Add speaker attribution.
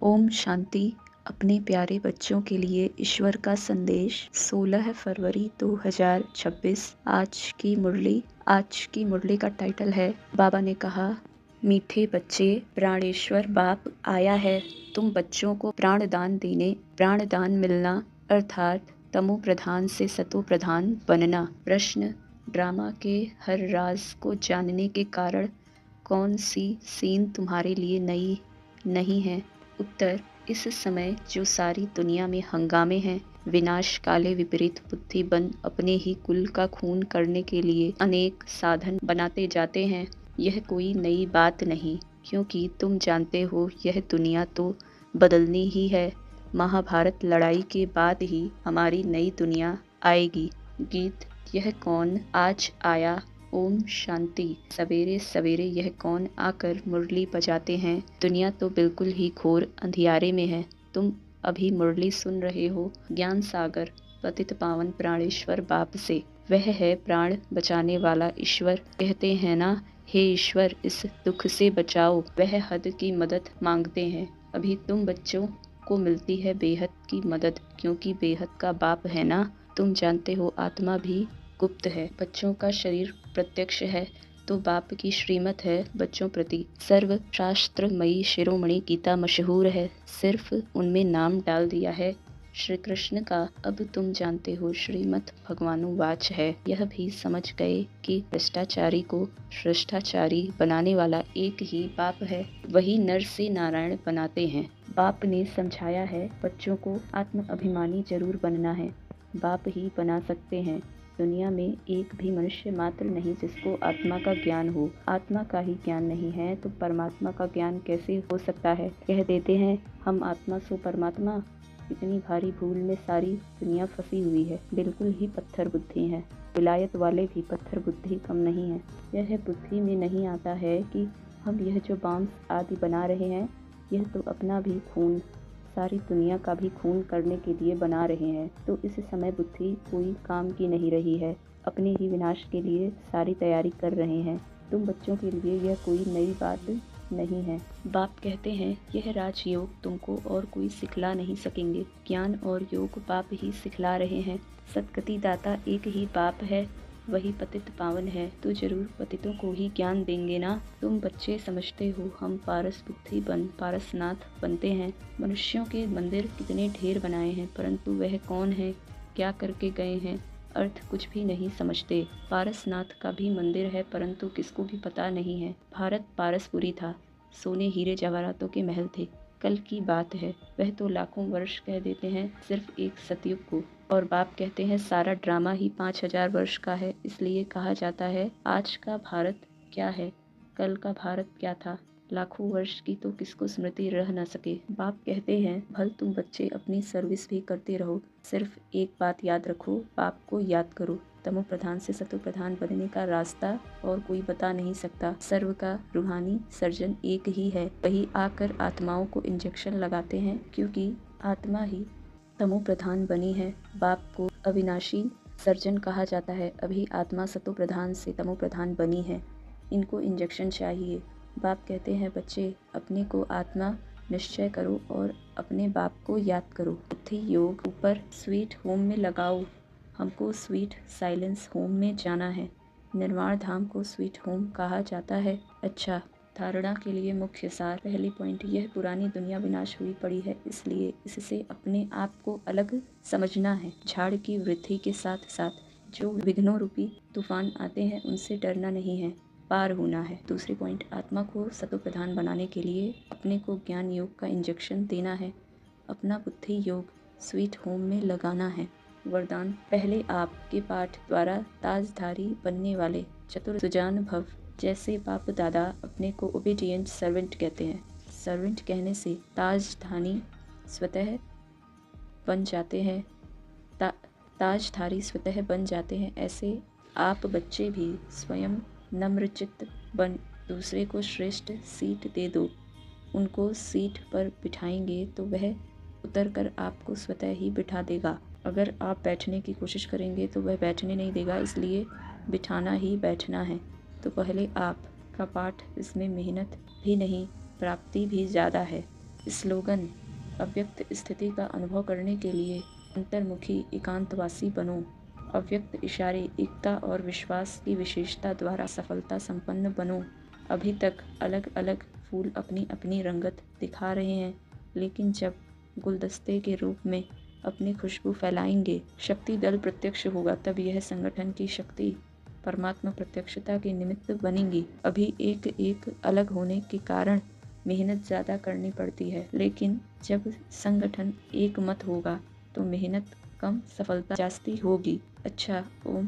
Speaker 1: ओम शांति। अपने प्यारे बच्चों के लिए ईश्वर का संदेश 16 फरवरी 2026। आज की मुरली का टाइटल है, बाबा ने कहा, मीठे बच्चे, प्राणेश्वर बाप आया है तुम बच्चों को प्राणदान देने। प्राणदान मिलना अर्थात तमो प्रधान से सतो प्रधान बनना। प्रश्न, ड्रामा के हर राज को जानने के कारण कौन सी सीन तुम्हारे लिए नई नहीं है? उत्तर, इस समय जो सारी दुनिया में हंगामे हैं, विनाश काले विपरीत बुद्धि बन अपने ही कुल का खून करने के लिए अनेक साधन बनाते जाते हैं, यह कोई नई बात नहीं, क्योंकि तुम जानते हो यह दुनिया तो बदलनी ही है। महाभारत लड़ाई के बाद ही हमारी नई दुनिया आएगी। गीत, यह कौन आज आया। ओम शांति। सवेरे सवेरे यह कौन आकर मुरली बजाते हैं। दुनिया तो बिल्कुल ही घोर अंधियारे में है। तुम अभी मुरली सुन रहे हो ज्ञान सागर पतित पावन प्राणेश्वर बाप से। वह है प्राण बचाने वाला ईश्वर। कहते हैं ना, हे ईश्वर इस दुख से बचाओ। वह हद की मदद मांगते हैं। अभी तुम बच्चों को मिलती है बेहद की मदद, क्योंकि बेहद का बाप है ना। तुम जानते हो आत्मा भी गुप्त है, बच्चों का शरीर प्रत्यक्ष है, तो बाप की श्रीमत है बच्चों प्रति। सर्व शास्त्रमयी शिरोमणि गीता मशहूर है, सिर्फ उनमें नाम डाल दिया है श्री कृष्ण का। अब तुम जानते हो श्रीमत भगवानुवाच है। यह भी समझ गए कि भ्रष्टाचारी को श्रेष्ठाचारी बनाने वाला एक ही बाप है, वही नर से नारायण बनाते हैं। बाप ने समझाया है बच्चों को आत्म अभिमानी जरूर बनना है, बाप ही बना सकते हैं। दुनिया में एक भी मनुष्य मात्र नहीं जिसको आत्मा का ज्ञान हो। आत्मा का ही ज्ञान नहीं है तो परमात्मा का ज्ञान कैसे हो सकता है। कह देते हैं हम आत्मा सो परमात्मा। इतनी भारी भूल में सारी दुनिया फंसी हुई है। बिल्कुल ही पत्थर बुद्धि है। विलायत वाले भी पत्थर बुद्धि कम नहीं है। यह बुद्धि में नहीं आता है कि हम यह जो बॉम्ब आदि बना रहे हैं, यह तो अपना भी खून, सारी दुनिया का भी खून करने के लिए बना रहे हैं। तो इस समय बुद्धि कोई काम की नहीं रही है, अपने ही विनाश के लिए सारी तैयारी कर रहे हैं। तुम बच्चों के लिए यह कोई नई बात नहीं है। बाप कहते हैं यह राजयोग तुमको और कोई सिखला नहीं सकेंगे। ज्ञान और योग बाप ही सिखला रहे हैं। सदगति दाता एक ही बाप है, वही पतित पावन है, तो जरूर पतितों को ही ज्ञान देंगे ना। तुम बच्चे समझते हो हम पारस बुद्धि बन पारसनाथ बनते हैं। मनुष्यों के मंदिर कितने ढेर बनाए हैं, परंतु वह कौन है, क्या करके गए हैं, अर्थ कुछ भी नहीं समझते। पारसनाथ का भी मंदिर है, परंतु किसको भी पता नहीं है। भारत पारसपुरी था, सोने हीरे जवाहरातों के महल थे। कल की बात है, वह तो लाखों वर्ष कह देते हैं सिर्फ एक सतयुग को, और बाप कहते हैं सारा ड्रामा ही 5000 वर्ष का है। इसलिए कहा जाता है आज का भारत क्या है, कल का भारत क्या था। लाखों वर्ष की तो किसको स्मृति रह न सके। बाप कहते हैं भल तुम बच्चे अपनी सर्विस भी करते रहो, सिर्फ एक बात याद रखो, बाप को याद करो। तमो प्रधान से सतो प्रधान बनने का रास्ता और कोई बता नहीं सकता। सर्व का रूहानी सर्जन एक ही है, वही आकर आत्माओं को इंजेक्शन लगाते हैं, क्योंकि आत्मा ही तमो प्रधान बनी है। बाप को अविनाशी सर्जन कहा जाता है, अभी आत्मा सतो प्रधान से तमो प्रधान बनी है। इनको इंजेक्शन चाहिए। बाप कहते हैं बच्चे अपने को आत्मा निश्चय करो और अपने बाप को याद करो। बुद्धि योग ऊपर स्वीट होम में लगाओ। हमको स्वीट साइलेंस होम में जाना है। निर्वाण धाम को स्वीट होम कहा जाता है। अच्छा, धारणा के लिए मुख्य सार। पहली पॉइंट, यह पुरानी दुनिया विनाश हुई पड़ी है, इसलिए इससे अपने आप को अलग समझना है। झाड़ की वृद्धि के साथ साथ जो विघ्नों रूपी तूफान आते हैं उनसे डरना नहीं है, पार होना है। दूसरी पॉइंट, आत्मा को सतो प्रधान बनाने के लिए अपने को ज्ञान योग का इंजेक्शन देना है, अपना बुद्धि योग स्वीट होम में लगाना है। वरदान, पहले आपके पाठ द्वारा ताजधारी बनने वाले चतुर सुजान भव। जैसे बाप दादा अपने को ओबीडियंट सर्वेंट कहते हैं, सर्वेंट कहने से ताजधानी स्वतः बन जाते हैं, ताजधारी स्वतः बन जाते हैं। ऐसे आप बच्चे भी स्वयं नम्रचित्त बन दूसरे को श्रेष्ठ सीट दे दो। उनको सीट पर बिठाएंगे तो वह उतर कर आपको स्वतः ही बिठा देगा। अगर आप बैठने की कोशिश करेंगे तो वह बैठने नहीं देगा, इसलिए बिठाना ही बैठना है। तो पहले आप का पाठ, इसमें मेहनत भी नहीं, प्राप्ति भी ज़्यादा है। स्लोगन: अव्यक्त स्थिति का अनुभव करने के लिए अंतर्मुखी एकांतवासी बनो। अव्यक्त इशारे, एकता और विश्वास की विशेषता द्वारा सफलता संपन्न बनो। अभी तक अलग अलग फूल अपनी अपनी रंगत दिखा रहे हैं, लेकिन जब गुलदस्ते के रूप में अपनी खुशबू फैलाएंगे, शक्ति दल प्रत्यक्ष होगा, तब यह संगठन की शक्ति परमात्मा प्रत्यक्षता के निमित्त बनेंगी। अभी एक एक अलग होने के कारण मेहनत ज़्यादा करनी पड़ती है, लेकिन जब संगठन एक मत होगा तो मेहनत कम, सफलता जास्ती होगी। अच्छा, ओम